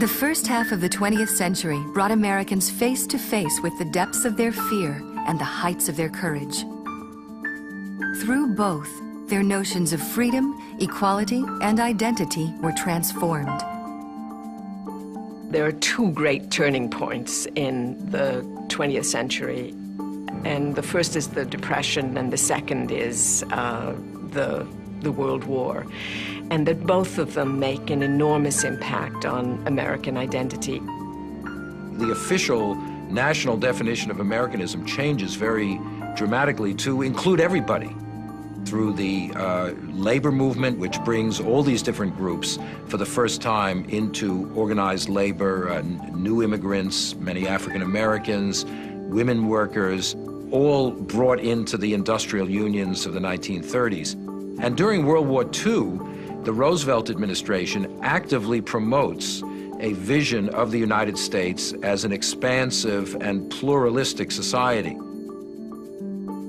The first half of the 20th century brought Americans face to face with the depths of their fear and the heights of their courage. Through both, their notions of freedom, equality, and identity were transformed. There are two great turning points in the 20th century, and the first is the Depression, and the second is the World War, and that both of them make an enormous impact on American identity. The official national definition of Americanism changes very dramatically to include everybody through the labor movement, which brings all these different groups for the first time into organized labor, new immigrants, many African Americans, women workers, all brought into the industrial unions of the 1930s. And during World War II, the Roosevelt administration actively promotes a vision of the United States as an expansive and pluralistic society.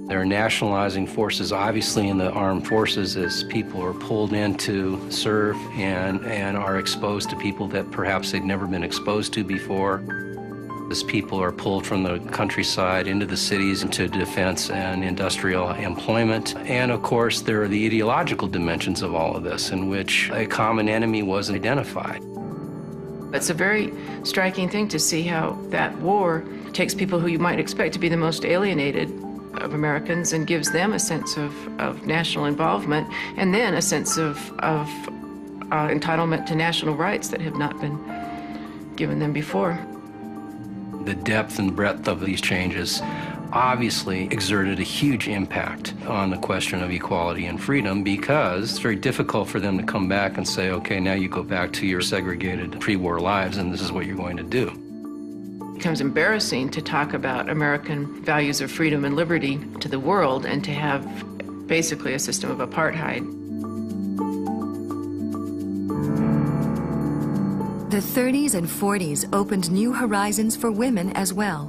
There are nationalizing forces, obviously, in the armed forces as people are pulled in to serve and are exposed to people that perhaps they'd never been exposed to before. As people are pulled from the countryside into the cities, into defense and industrial employment. And of course, there are the ideological dimensions of all of this, in which a common enemy was identified. It's a very striking thing to see how that war takes people who you might expect to be the most alienated of Americans and gives them a sense of national involvement, and then a sense of entitlement to national rights that have not been given them before. The depth and breadth of these changes obviously exerted a huge impact on the question of equality and freedom, because it's very difficult for them to come back and say, okay, now you go back to your segregated pre-war lives and this is what you're going to do. It becomes embarrassing to talk about American values of freedom and liberty to the world and to have basically a system of apartheid. The 30s and 40s opened new horizons for women as well.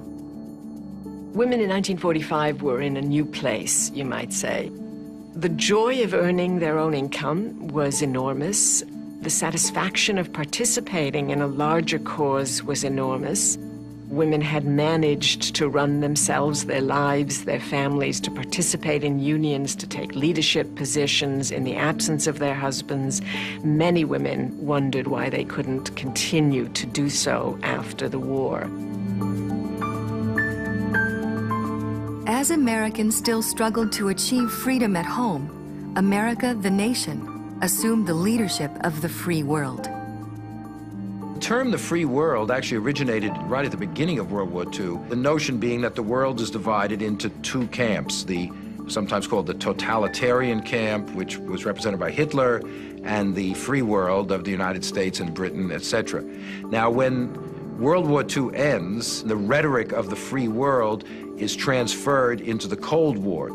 Women in 1945 were in a new place, you might say. The joy of earning their own income was enormous. The satisfaction of participating in a larger cause was enormous. Women had managed to run themselves, their lives, their families, to participate in unions, to take leadership positions in the absence of their husbands. Many women wondered why they couldn't continue to do so after the war. As Americans still struggled to achieve freedom at home, America, the nation, assumed the leadership of the free world. The term the free world actually originated right at the beginning of World War II, the notion being that the world is divided into two camps, the sometimes called the totalitarian camp, which was represented by Hitler, and the free world of the United States and Britain, etc. Now, when World War II ends, the rhetoric of the free world is transferred into the Cold War.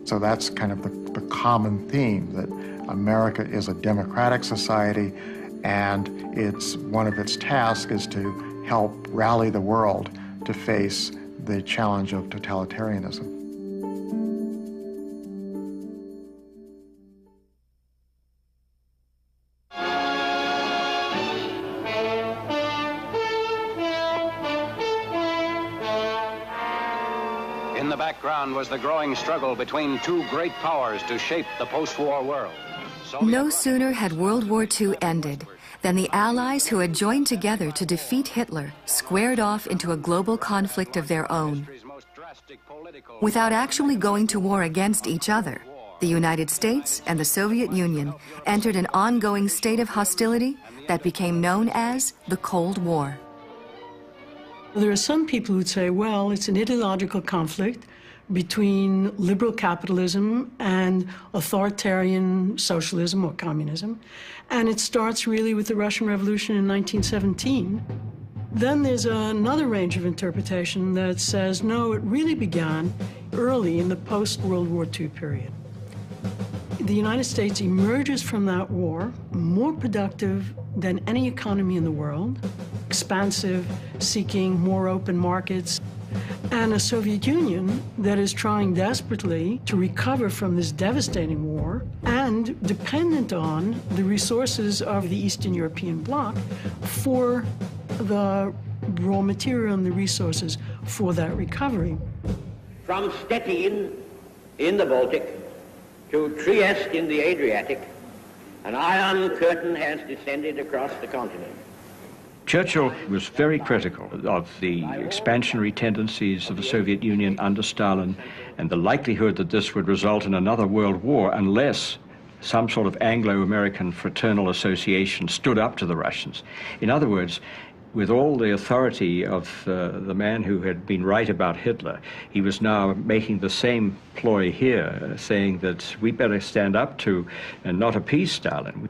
So that's kind of the common theme, that America is a democratic society, and one of its tasks is to help rally the world to face the challenge of totalitarianism. In the background was the growing struggle between two great powers to shape the post-war world. No sooner had World War II ended than the Allies who had joined together to defeat Hitler squared off into a global conflict of their own. Without actually going to war against each other, the United States and the Soviet Union entered an ongoing state of hostility that became known as the Cold War. There are some people who'd say, well, it's an ideological conflict between liberal capitalism and authoritarian socialism or communism, and it starts really with the Russian Revolution in 1917. Then there's another range of interpretation that says, no, it really began early in the post-World War II period. The United States emerges from that war more productive than any economy in the world, expansive, seeking more open markets. and a Soviet Union that is trying desperately to recover from this devastating war and dependent on the resources of the Eastern European bloc for the raw material and the resources for that recovery. From Stettin in the Baltic to Trieste in the Adriatic, an iron curtain has descended across the continent. Churchill was very critical of the expansionary tendencies of the Soviet Union under Stalin and the likelihood that this would result in another world war unless some sort of Anglo-American fraternal association stood up to the Russians. In other words, with all the authority of the man who had been right about Hitler, he was now making the same ploy here, saying that we better stand up to and not appease Stalin.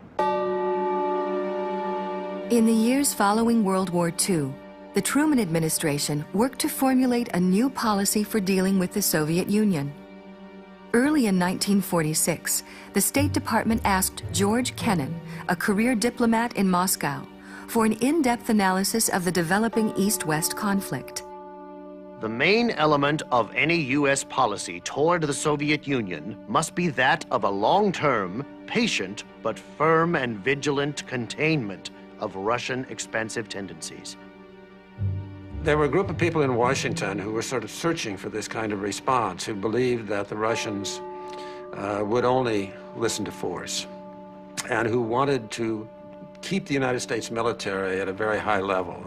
In the years following World War II, the Truman administration worked to formulate a new policy for dealing with the Soviet Union. Early in 1946, the State Department asked George Kennan, a career diplomat in Moscow, for an in-depth analysis of the developing East-West conflict. The main element of any U.S. policy toward the Soviet Union must be that of a long-term, patient, but firm and vigilant containment of Russian expansive tendencies. There were a group of people in Washington who were sort of searching for this kind of response, who believed that the Russians would only listen to force, and who wanted to keep the United States military at a very high level.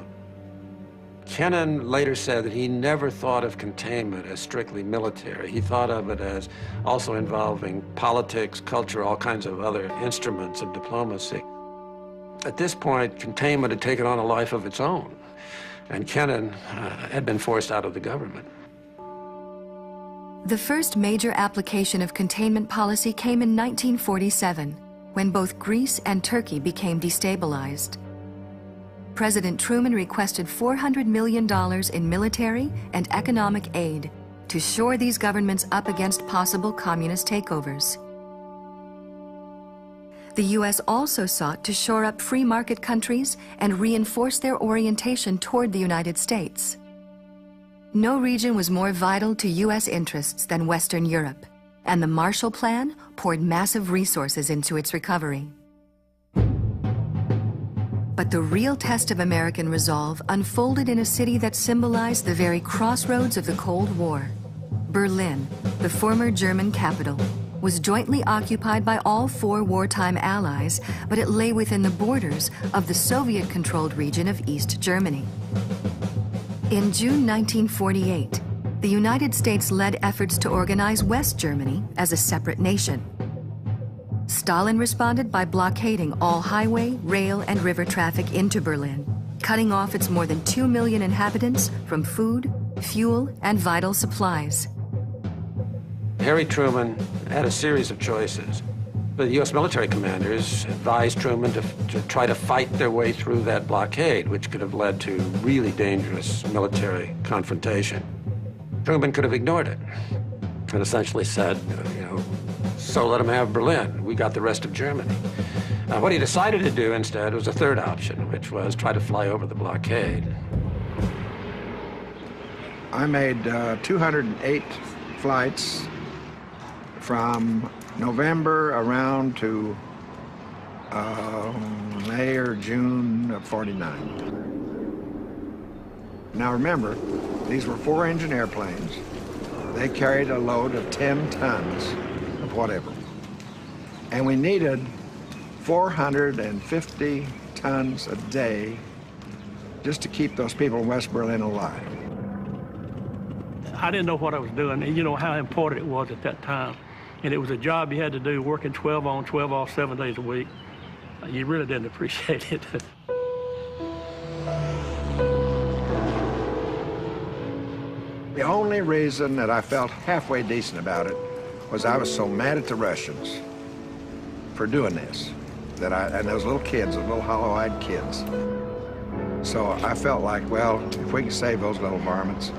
Kennan later said that he never thought of containment as strictly military. He thought of it as also involving politics, culture, all kinds of other instruments of diplomacy. At this point, containment had taken on a life of its own, and Kennan had been forced out of the government. The first major application of containment policy came in 1947, when both Greece and Turkey became destabilized. President Truman requested $400 million in military and economic aid to shore these governments up against possible communist takeovers. The U.S. also sought to shore up free market countries and reinforce their orientation toward the United States. No region was more vital to U.S. interests than Western Europe, and the Marshall Plan poured massive resources into its recovery. But the real test of American resolve unfolded in a city that symbolized the very crossroads of the Cold War. Berlin, the former German capital, was jointly occupied by all four wartime allies, but it lay within the borders of the Soviet-controlled region of East Germany. In June 1948, the United States led efforts to organize West Germany as a separate nation. Stalin responded by blockading all highway, rail, and river traffic into Berlin, cutting off its more than 2 million inhabitants from food, fuel, and vital supplies. Harry Truman had a series of choices. The U.S. military commanders advised Truman to try to fight their way through that blockade, which could have led to really dangerous military confrontation. Truman could have ignored it and essentially said, so let him have Berlin. We got the rest of Germany. What he decided to do instead was a third option, which was try to fly over the blockade. I made 208 flights from November around to May or June of '49. Now remember, these were 4-engine airplanes. They carried a load of 10 tons of whatever. And we needed 450 tons a day just to keep those people in West Berlin alive. I didn't know what I was doing, and you know how important it was at that time. And it was a job you had to do, working 12 on, 12 off, 7 days a week. You really didn't appreciate it. The only reason that I felt halfway decent about it was I was so mad at the Russians for doing this, and those little kids, those little hollow-eyed kids. So I felt like, well, if we can save those little varmints,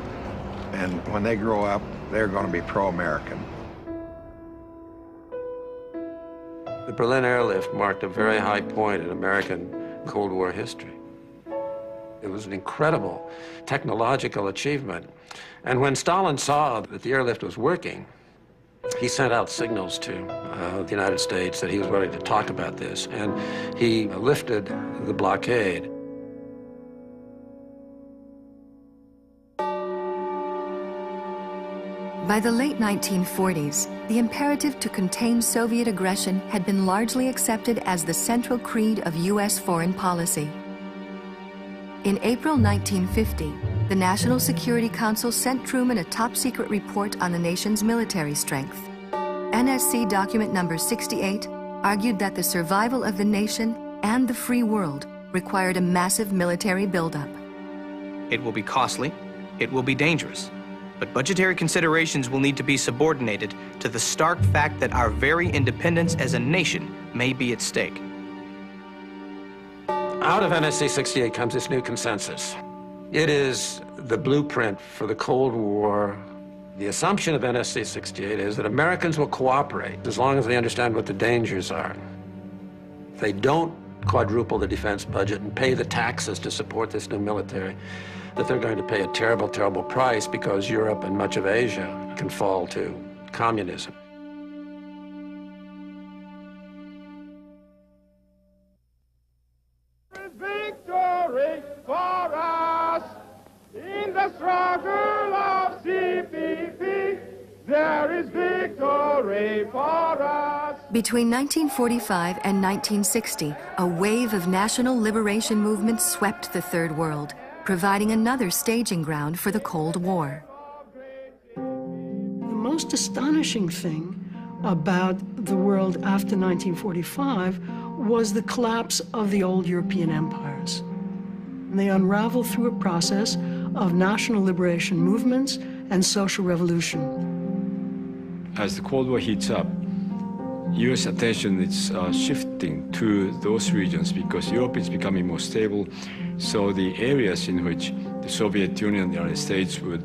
and when they grow up, they're going to be pro-American. The Berlin airlift marked a very high point in American Cold War history. It was an incredible technological achievement. And when Stalin saw that the airlift was working, he sent out signals to the United States that he was willing to talk about this, and he lifted the blockade. By the late 1940s, the imperative to contain Soviet aggression had been largely accepted as the central creed of U.S. foreign policy. In April 1950, the National Security Council sent Truman a top-secret report on the nation's military strength. NSC document number 68 argued that the survival of the nation and the free world required a massive military buildup. It will be costly, it will be dangerous, but budgetary considerations will need to be subordinated to the stark fact that our very independence as a nation may be at stake. Out of NSC 68 comes this new consensus. It is the blueprint for the Cold War. The assumption of NSC 68 is that Americans will cooperate as long as they understand what the dangers are. If they don't quadruple the defense budget and pay the taxes to support this new military, that they're going to pay a terrible, terrible price because Europe and much of Asia can fall to communism. Victory for us in the struggle of CPP. There is victory for us. Between 1945 and 1960, a wave of national liberation movements swept the Third World, providing another staging ground for the Cold War. The most astonishing thing about the world after 1945 was the collapse of the old European empires. And they unraveled through a process of national liberation movements and social revolution. As the Cold War heats up, U.S. attention is shifting to those regions because Europe is becoming more stable. So the areas in which the Soviet Union and the United States would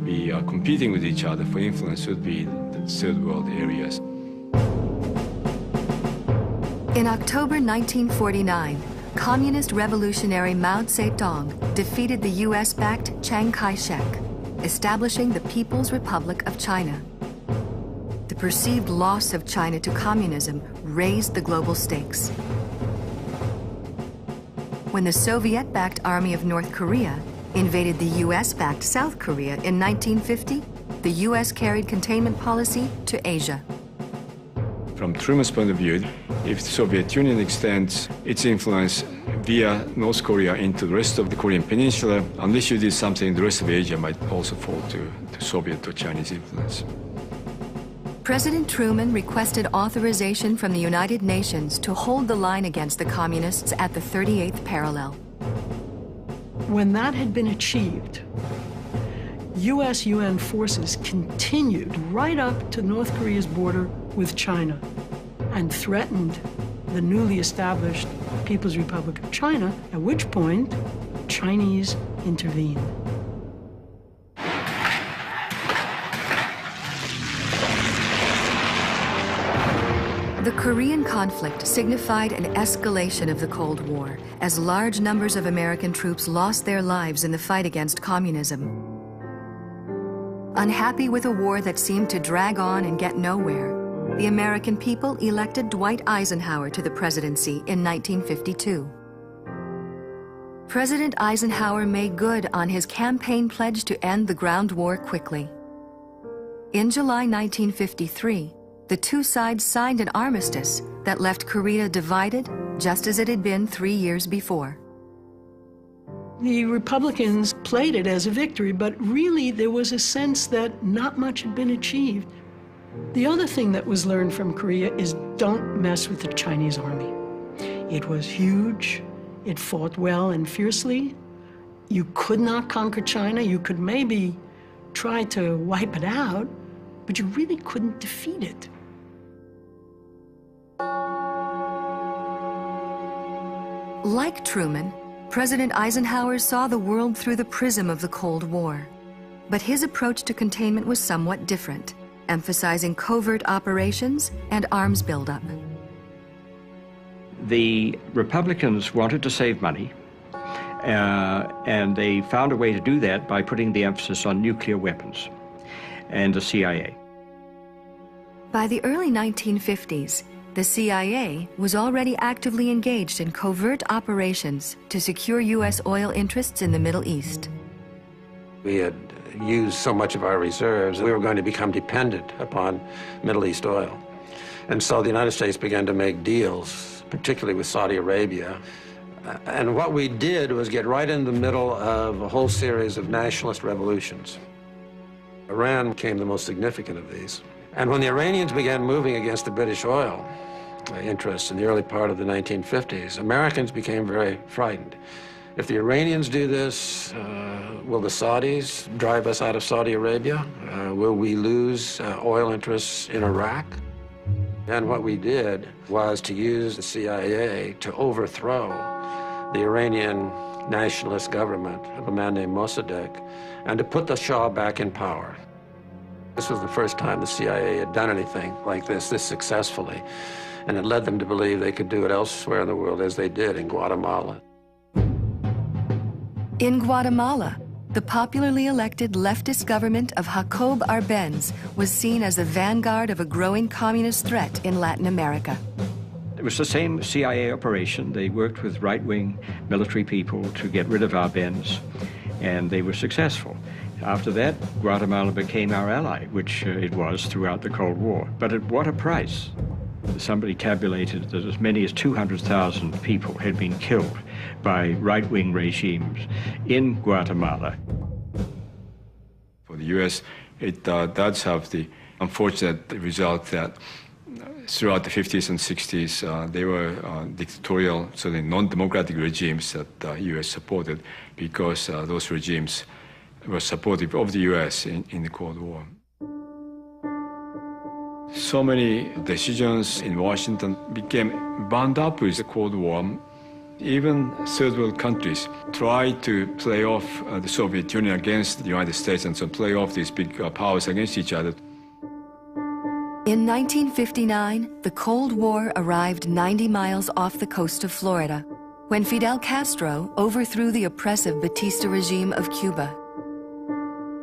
be competing with each other for influence would be the Third World areas. In October 1949, communist revolutionary Mao Zedong defeated the U.S.-backed Chiang Kai-shek, establishing the People's Republic of China. The perceived loss of China to communism raised the global stakes. When the Soviet-backed Army of North Korea invaded the U.S.-backed South Korea in 1950, the U.S. carried containment policy to Asia. From Truman's point of view, if the Soviet Union extends its influence via North Korea into the rest of the Korean Peninsula, unless you did something, the rest of Asia might also fall to Soviet or Chinese influence. President Truman requested authorization from the United Nations to hold the line against the communists at the 38th parallel. When that had been achieved, U.S. UN forces continued right up to North Korea's border with China and threatened the newly established People's Republic of China, at which point Chinese intervened. The Korean conflict signified an escalation of the Cold War as large numbers of American troops lost their lives in the fight against communism. Unhappy with a war that seemed to drag on and get nowhere, the American people elected Dwight Eisenhower to the presidency in 1952. President Eisenhower made good on his campaign pledge to end the ground war quickly. In July 1953, the two sides signed an armistice that left Korea divided, just as it had been 3 years before. The Republicans played it as a victory, but really there was a sense that not much had been achieved. The other thing that was learned from Korea is don't mess with the Chinese army. It was huge, it fought well and fiercely. You could not conquer China. You could maybe try to wipe it out, but you really couldn't defeat it. Like Truman, President Eisenhower saw the world through the prism of the Cold War. But his approach to containment was somewhat different, emphasizing covert operations and arms buildup. The Republicans wanted to save money, And they found a way to do that by putting the emphasis on nuclear weapons and the CIA. By the early 1950s, the CIA was already actively engaged in covert operations to secure U.S. oil interests in the Middle East. We had used so much of our reserves, we were going to become dependent upon Middle East oil. And so the United States began to make deals, particularly with Saudi Arabia. And what we did was get right in the middle of a whole series of nationalist revolutions. Iran became the most significant of these. And when the Iranians began moving against the British oil interests in the early part of the 1950s, Americans became very frightened. If the Iranians do this, will the Saudis drive us out of Saudi Arabia? Will we lose oil interests in Iraq? And what we did was to use the CIA to overthrow the Iranian nationalist government of a man named Mossadegh and to put the Shah back in power. This was the first time the CIA had done anything like this successfully, and it led them to believe they could do it elsewhere in the world, as they did in Guatemala. In Guatemala, the popularly elected leftist government of Jacob Arbenz was seen as the vanguard of a growing communist threat in Latin America. It was the same CIA operation. They worked with right-wing military people to get rid of Arbenz, and they were successful. After that, Guatemala became our ally, which it was throughout the Cold War. But at what a price? Somebody tabulated that as many as 200,000 people had been killed by right-wing regimes in Guatemala. For the U.S., it does have the unfortunate result that throughout the 50s and 60s, they were dictatorial, so the non-democratic regimes that the U.S. supported because those regimes were supportive of the U.S. in the Cold War. So many decisions in Washington became bound up with the Cold War. Even third world countries tried to play off the Soviet Union against the United States and so play off these big powers against each other. In 1959, the Cold War arrived 90 miles off the coast of Florida when Fidel Castro overthrew the oppressive Batista regime of Cuba.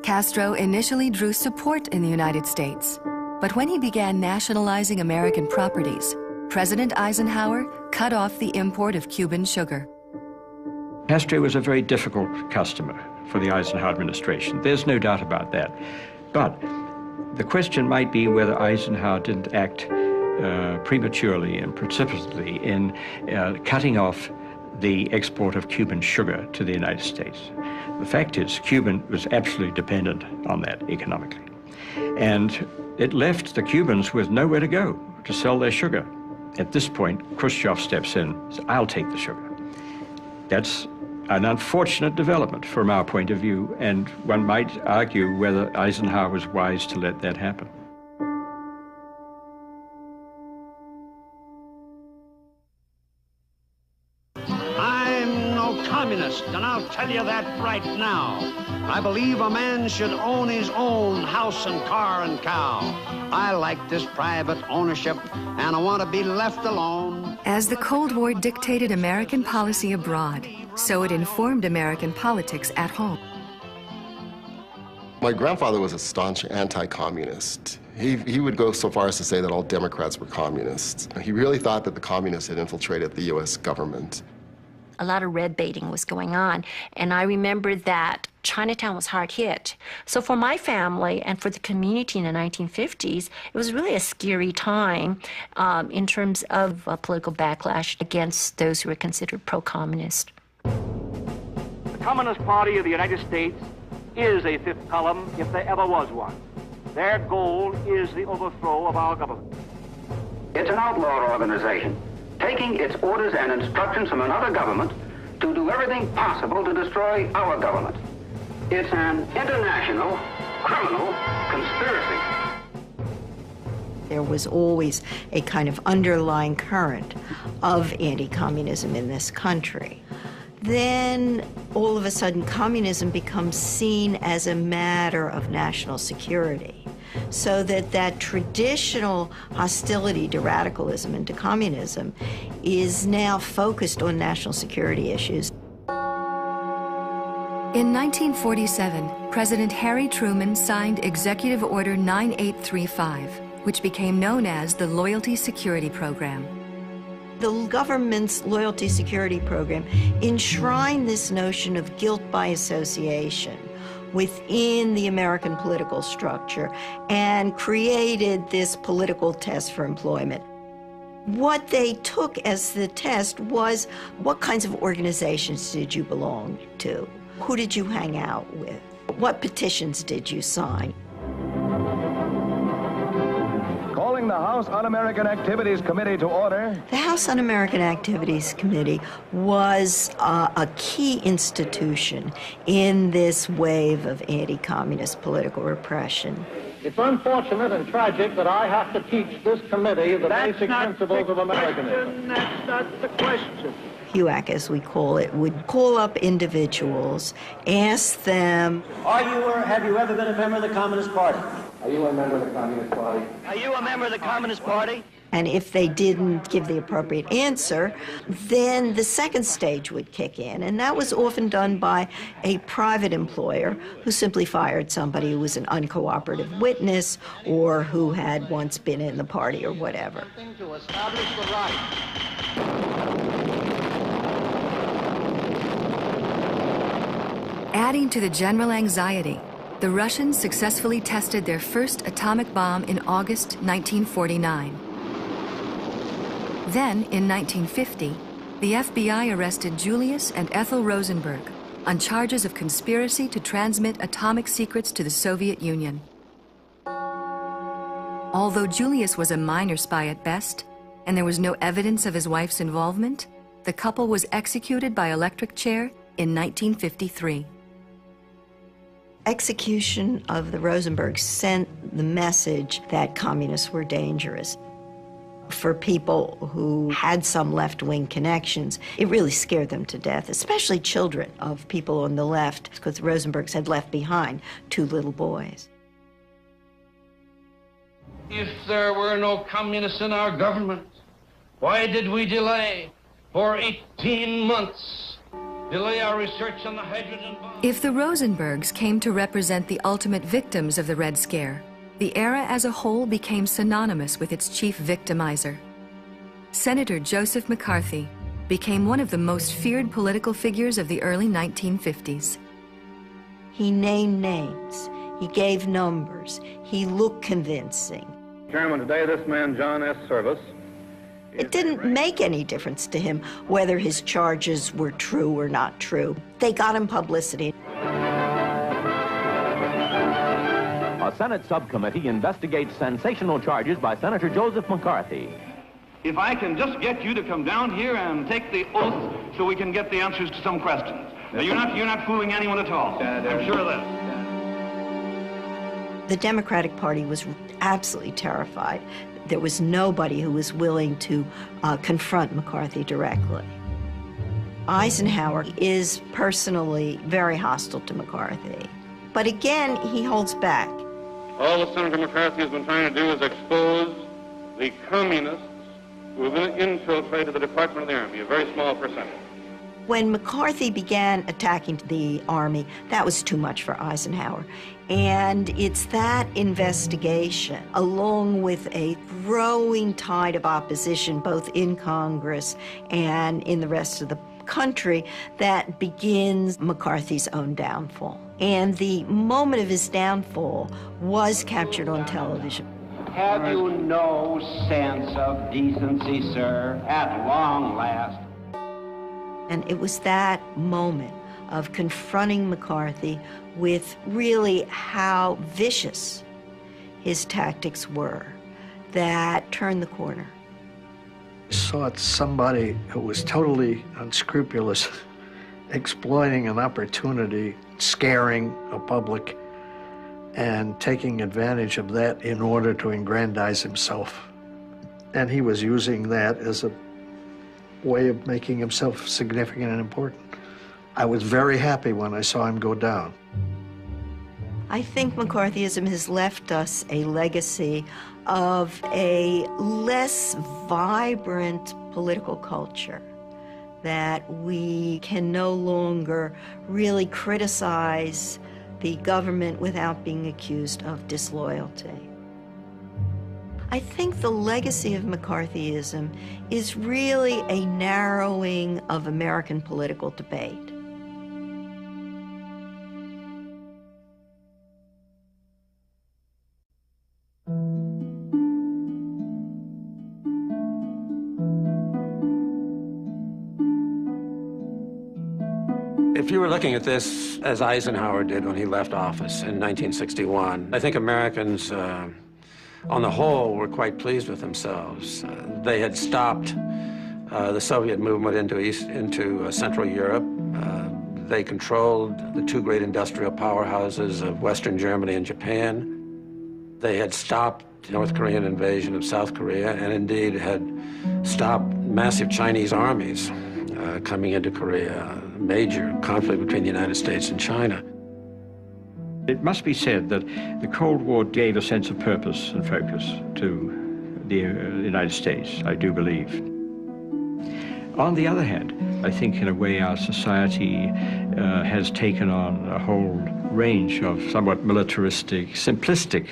Castro initially drew support in the United States, but when he began nationalizing American properties, President Eisenhower cut off the import of Cuban sugar. Castro was a very difficult customer for the Eisenhower administration. There's no doubt about that. But the question might be whether Eisenhower didn't act prematurely and precipitately in cutting off the export of Cuban sugar to the United States. The fact is, Cuba was absolutely dependent on that economically. And it left the Cubans with nowhere to go to sell their sugar. At this point, Khrushchev steps in and says, I'll take the sugar. That's an unfortunate development from our point of view, and one might argue whether Eisenhower was wise to let that happen. I'm no communist, and I'll tell you that right now. I believe a man should own his own house and car and cow. I like this private ownership, and I want to be left alone. As the Cold War dictated American policy abroad, so it informed American politics at home. My grandfather was a staunch anti-communist. He would go so far as to say that all Democrats were communists. He really thought that the communists had infiltrated the U.S. government. A lot of red baiting was going on, and I remember that Chinatown was hard hit. So for my family and for the community in the 1950s, it was really a scary time in terms of political backlash against those who were considered pro-communist. The Communist Party of the United States is a fifth column if there ever was one. Their goal is the overthrow of our government. It's an outlaw organization, taking its orders and instructions from another government to do everything possible to destroy our government. It's an international criminal conspiracy. There was always a kind of underlying current of anti-communism in this country. Then, all of a sudden, communism becomes seen as a matter of national security. So that traditional hostility to radicalism and to communism is now focused on national security issues. In 1947, President Harry Truman signed Executive Order 9835, which became known as the Loyalty Security Program. The government's loyalty security program enshrined this notion of guilt by association within the American political structure and created this political test for employment. What they took as the test was, what kinds of organizations did you belong to? Who did you hang out with? What petitions did you sign? Calling the House Un-American Activities Committee to order. The House Un-American Activities Committee was a key institution in this wave of anti-communist political repression. It's unfortunate and tragic that I have to teach this committee the basic principles of Americanism. That's not the question. HUAC, as we call it, would call up individuals, ask them, Are you or have you ever been a member of the Communist Party? Are you a member of the Communist Party? Are you a member of the Communist Party? and if they didn't give the appropriate answer, then the second stage would kick in, and that was often done by a private employer who simply fired somebody who was an uncooperative witness or who had once been in the party or whatever. To establish the right. Adding to the general anxiety, the Russians successfully tested their first atomic bomb in August 1949. Then, in 1950, the FBI arrested Julius and Ethel Rosenberg on charges of conspiracy to transmit atomic secrets to the Soviet Union. Although Julius was a minor spy at best, and there was no evidence of his wife's involvement, the couple was executed by electric chair in 1953. Execution of the Rosenbergs sent the message that communists were dangerous. For people who had some left-wing connections, it really scared them to death, especially children of people on the left, because the Rosenbergs had left behind 2 little boys. If there were no communists in our government, why did we delay for 18 months? Delay our research on the hydrogen bomb? If the Rosenbergs came to represent the ultimate victims of the Red Scare, the era as a whole became synonymous with its chief victimizer. Senator Joseph McCarthy became one of the most feared political figures of the early 1950s. He named names, he gave numbers, he looked convincing. Chairman, today this man, John S. Service. It didn't make any difference to him whether his charges were true or not true. They got him publicity. A Senate subcommittee investigates sensational charges by Senator Joseph McCarthy. If I can just get you to come down here and take the oath so we can get the answers to some questions. You're not fooling anyone at all. I'm sure of that. The Democratic Party was absolutely terrified. There was nobody who was willing to confront McCarthy directly. Eisenhower is personally very hostile to McCarthy. But again, he holds back. All that Senator McCarthy has been trying to do is expose the communists who have infiltrated the Department of the Army, a very small percentage. When McCarthy began attacking the Army, that was too much for Eisenhower. And it's that investigation, along with a growing tide of opposition, both in Congress and in the rest of the country, that begins McCarthy's own downfall. And the moment of his downfall was captured on television. Have you no sense of decency, sir, at long last? And it was that moment of confronting McCarthy with really how vicious his tactics were that turned the corner. I saw somebody who was totally unscrupulous, exploiting an opportunity, scaring a public, and taking advantage of that in order to aggrandize himself. And he was using that as a way of making himself significant and important. I was very happy when I saw him go down. I think McCarthyism has left us a legacy of a less vibrant political culture that we can no longer really criticize the government without being accused of disloyalty. I think the legacy of McCarthyism is really a narrowing of American political debate. If you were looking at this as Eisenhower did when he left office in 1961, I think Americans, on the whole, were quite pleased with themselves. They had stopped the Soviet movement into Central Europe. They controlled the two great industrial powerhouses of Western Germany and Japan. They had stopped North Korean invasion of South Korea, and indeed had stopped massive Chinese armies coming into Korea, a major conflict between the United States and China. It must be said that the Cold War gave a sense of purpose and focus to the United States, I do believe. On the other hand, I think in a way our society has taken on a whole range of somewhat militaristic, simplistic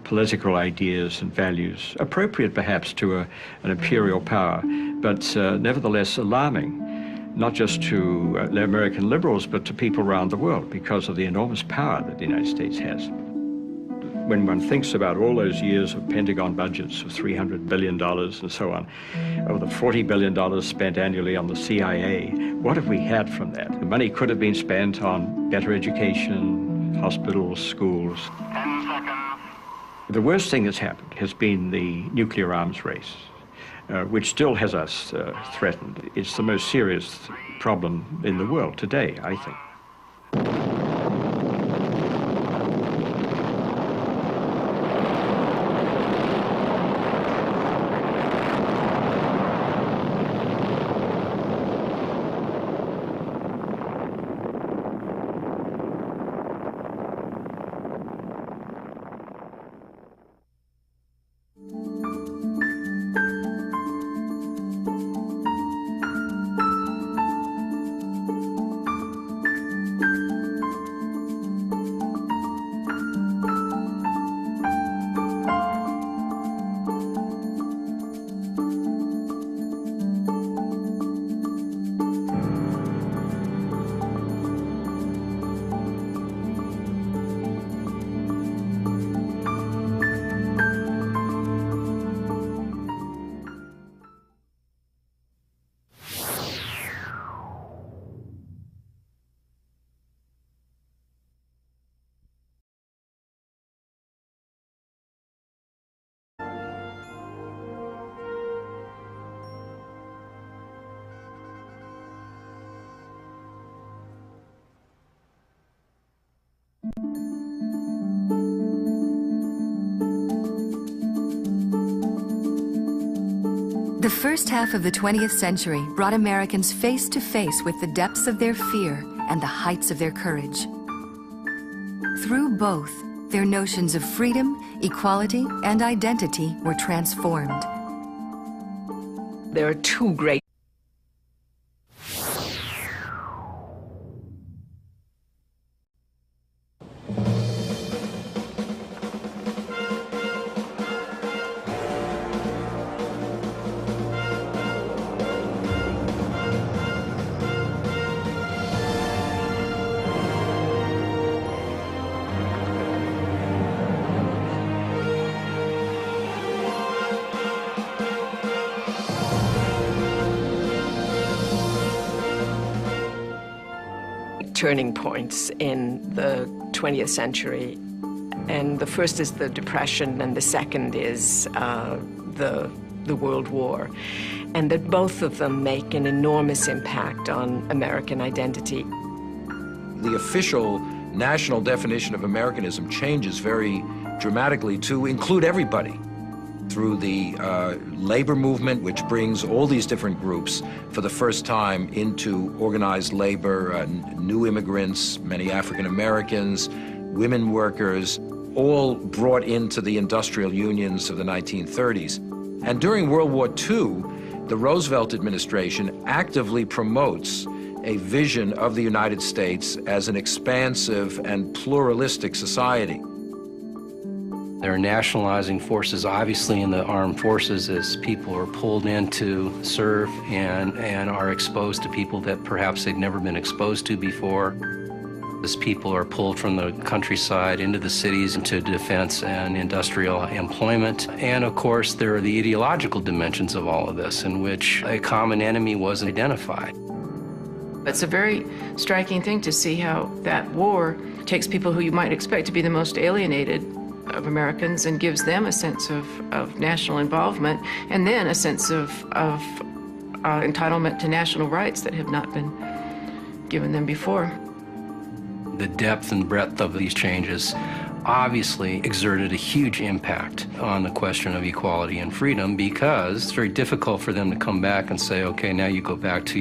political ideas and values, appropriate perhaps to an imperial power, but nevertheless alarming, not just to American liberals, but to people around the world because of the enormous power that the United States has. When one thinks about all those years of Pentagon budgets of $300 billion and so on, or the $40 billion spent annually on the CIA, what have we had from that? The money could have been spent on better education, hospitals, schools. 10 seconds. The worst thing that's happened has been the nuclear arms race, which still has us threatened. It's the most serious problem in the world today, I think. The first half of the 20th century brought Americans face to face with the depths of their fear and the heights of their courage. Through both, their notions of freedom, equality, and identity were transformed. There are two great turning points in the 20th century. And the first is the Depression, and the second is the World War. And that both of them make an enormous impact on American identity. The official national definition of Americanism changes very dramatically to include everybody. Through the labor movement, which brings all these different groups for the first time into organized labor, new immigrants, many African Americans, women workers, all brought into the industrial unions of the 1930s. And during World War II, The Roosevelt administration actively promotes a vision of the United States as an expansive and pluralistic society. There are nationalizing forces, obviously, in the armed forces as people are pulled in to serve and are exposed to people that perhaps they'd never been exposed to before. As people are pulled from the countryside into the cities, into defense and industrial employment. And of course, there are the ideological dimensions of all of this, in which a common enemy was identified. It's a very striking thing to see how that war takes people who you might expect to be the most alienated of Americans and gives them a sense of national involvement, and then a sense of entitlement to national rights that have not been given them before. The depth and breadth of these changes obviously exerted a huge impact on the question of equality and freedom, because it's very difficult for them to come back and say, okay, now you go back to